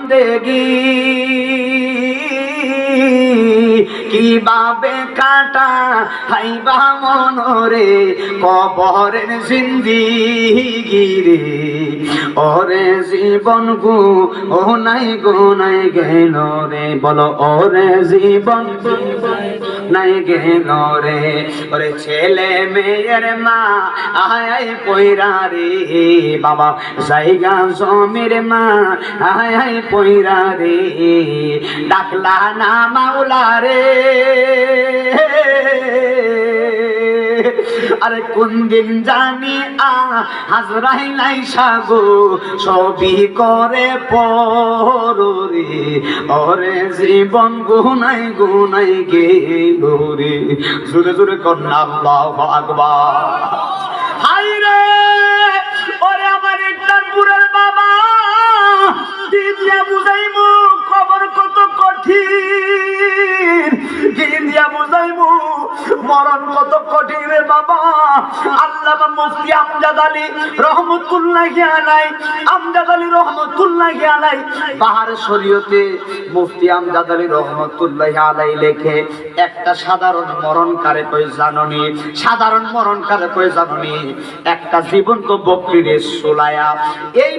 দেগি কিভাবে কাটা হাইবা মনরে কবরের জিন্দিগি রে ওরে জীবন গো ও নাই গেল রে বলো ওরে জীবন নাই গেল রে ওরে ছেলে মেয়ের মা আয় পয়রা রে বাবা জায়গা জমির মা আয় পয়রা রে ডাকলা না মাওলা রে আরে কোন দিন জানি আজরাইল আইসা গো সবই করে পরে ওরে জীবন গুনাই গেল রে জোরে জোরে কন্যা আল্লাহু আকবার হাই রে ওরে আমার একটার পুরের বাবা দিয়া বুঝাইমু খবর কত কঠিন দিয়া বুঝাইমু মরণ কত কঠিন রে বাবা আল্লামা মুফতি আমজাদ আলী রহমাতুল্লাহি আলাইহি বাহার শরীয়তে মুফতি আমজাদ আলী রহমাতুল্লাহি আলাইহি লেখে একটা সাধারণ মরণ কারে কই জাননি সাধারণ মরণ কারে কই জাননি একটা জীবন্ত বকরিরে সোলায়া এই